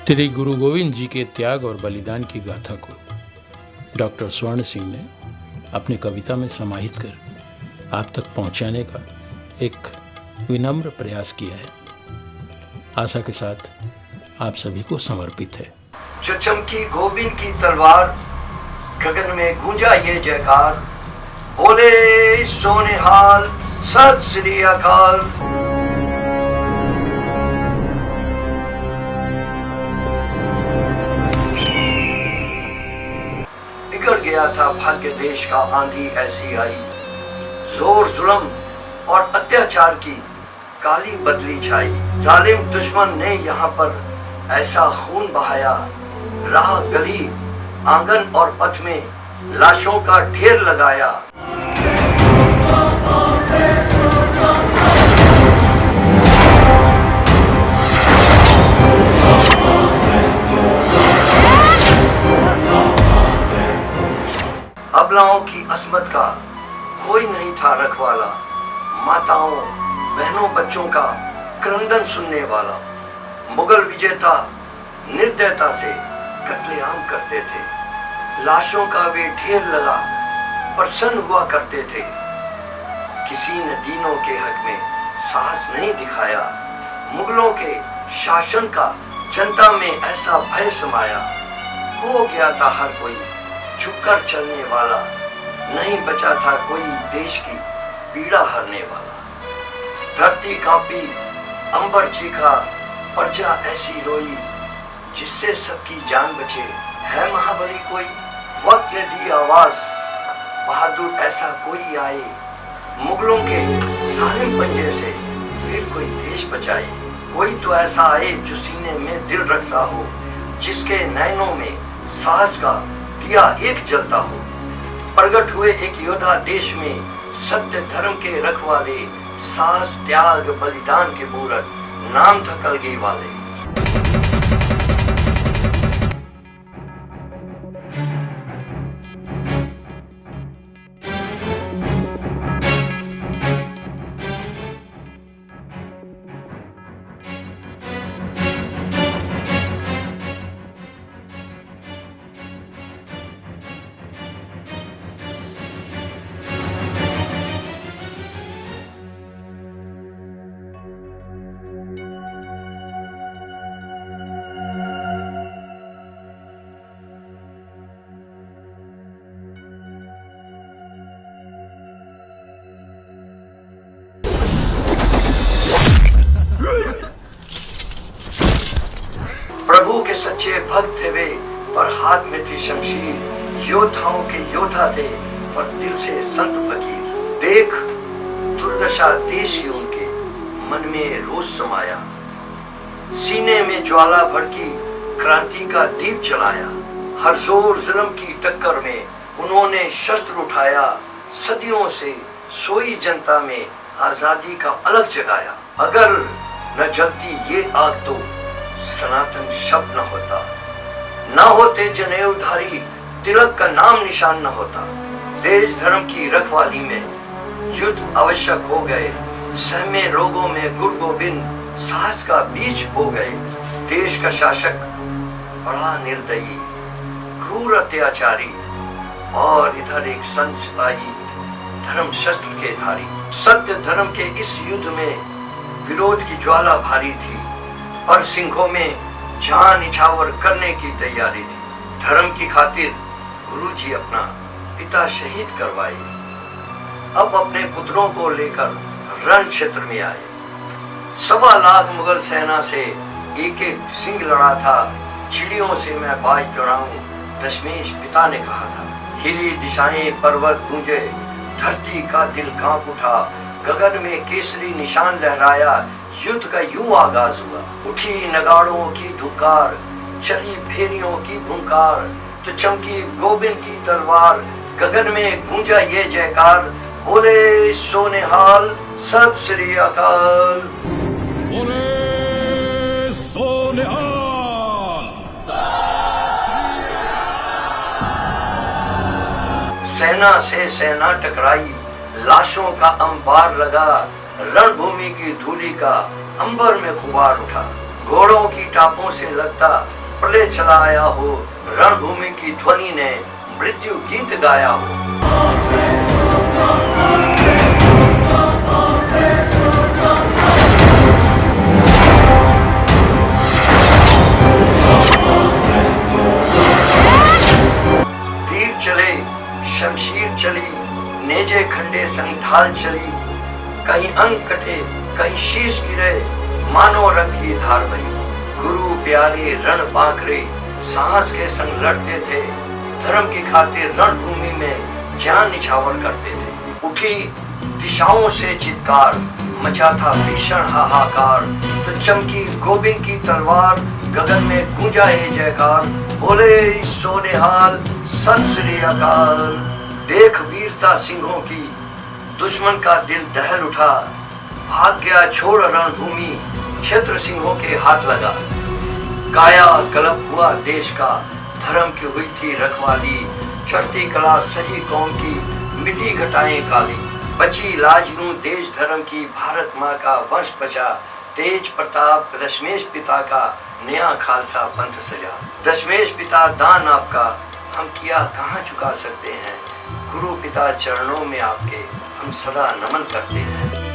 श्री गुरु गोविंद जी के त्याग और बलिदान की गाथा को डॉक्टर स्वर्ण सिंह ने अपनी कविता में समाहित कर आप तक पहुंचाने का एक विनम्र प्रयास किया है। आशा के साथ आप सभी को समर्पित है। जो चमकी गोविंद की तलवार, गगन में गूंजा ये जयकार, बोले सोनेहाल सत श्री अकाल। बिगड़ गया था भाग्य देश का, आंधी ऐसी आई, जोर जुल्म और अत्याचार की काली बदली छाई। जालिम दुश्मन ने यहाँ पर ऐसा खून बहाया, राह गली आंगन और पथ में लाशों का ढेर लगाया। अबलाओं की अस्मत का कोई नहीं था रखवाला, माताओं बहनों बच्चों का क्रंदन सुनने वाला। मुगल विजेता निर्दयता से कत्लेआम करते थे, लाशों का वे ढेर लगा प्रसन्न हुआ करते थे। किसी ने दीनों के हक में साहस नहीं दिखाया, मुगलों के शासन का जनता में ऐसा भय समाया। हो गया था हर कोई झुककर चलने वाला, नहीं बचा था कोई देश की पीड़ा हरने वाला। धरती कांपी, अंबर चीखा, प्रजा ऐसी रोई, जिससे सबकी जान बचे है महाबली कोई। वक्त ने दी आवाज, बहादुर ऐसा कोई आए, मुगलों के जालिम पंजे से फिर कोई देश बचाए। कोई तो ऐसा आए जो सीने में दिल रखता हो, जिसके नैनों में साहस का दिया एक जलता हो। प्रगट हुए एक योद्धा देश में, सत्य धर्म के रखवाले, साहस त्याग बलिदान के मूरत, नाम था कलगी वाले। प्रभु के सच्चे भक्त थे वे, पर हाथ में थी शमशीर। योद्धाओं के योद्धा थे, पर दिल से संत फकीर। देख दुर्दशा देश की उनके, मन में रोष समाया। सीने में ज्वाला भड़की, क्रांति का दीप जलाया। हर जोर जुल्म की टक्कर में उन्होंने शस्त्र उठाया। सदियों से सोई जनता में आजादी का अलग जगाया। अगर न जलती ये आग तो सनातन शब्द न होता, न होते जनेऊधारी, तिलक का नाम निशान न होता। देश धर्म की रखवाली में युद्ध आवश्यक हो गए, सहमे रोगों में गुरु गोविंद साहस का बीज बो गए। देश का शासक बड़ा निर्दयी, क्रूर अत्याचारी, और इधर एक संत सिपाही धर्म शस्त्र के धारी। सत्य धर्म के इस युद्ध में विरोध की ज्वाला भारी थी, पर सिंहों में जान निछावर करने की तैयारी थी। धर्म की खातिर गुरु जी अपना पिता शहीद करवाए, अब अपने पुत्रों को लेकर रण क्षेत्र में आए। 1.25 लाख मुगल सेना से एक एक सिंह लड़ा था। चिड़ियों से मैं बाज दौड़ाऊं, दशमेश पिता ने कहा था। हिली दिशाएं पर्वत गूंजे, धरती का दिल कांप उठा। गगन में केसरी निशान लहराया, युद्ध का यूं आगाज हुआ। उठी नगाड़ों की धुकार, चली भेरियों की भूंकार, तो चमकी गोविंद की तलवार, गगन में गूंजा ये जयकार, बोले सोनेहाल सत श्री अकाल। बोले सोनेहाल। सेना से सेना टकराई, लाशों का अंबार लगा। रणभूमि की धूलि का अंबर में खुबार उठा। घोड़ों की टापों से लगता प्रलय चला आया हो, रणभूमि की ध्वनि ने मृत्यु गीत गाया हो। तीर चले, शमशीर चली, नेजे खंडे संग ढाल चली, कहीं अंग कटे, कहीं शीश गिरे, मानो रक्त की धार बही। गुरु प्यारे रण बांकरे साहस के संग लड़ते थे, धर्म की खातिर रणभूमि में जान निछावर करते थे। उठी दिशाओं से चित्कार, मचा था भीषण हाहाकार, तो चमकी गोविंद की तलवार, गगन में गूंजा है जयकार, बोले सोनेहाल सत श्री अकाल। देख वीरता सिंहों की, दुश्मन का दिल दहल उठा, भाग गया छोड़ रणभूमि, क्षेत्र सिंहों के हाथ लगा। काया कलप हुआ देश का, धर्म की हुई थी रखवाली, चढ़ती कला सजी कौम की, मिटी घटाएं काली। बची लाज यूं देश धर्म की, भारत माँ का वंश बचा, तेज प्रताप दशमेश पिता का, नया खालसा पंथ सजा। दशमेश पिता दान आपका, हम किया कहाँ चुका सकते हैं, गुरु पिता चरणों में आपके हम सदा नमन करते हैं।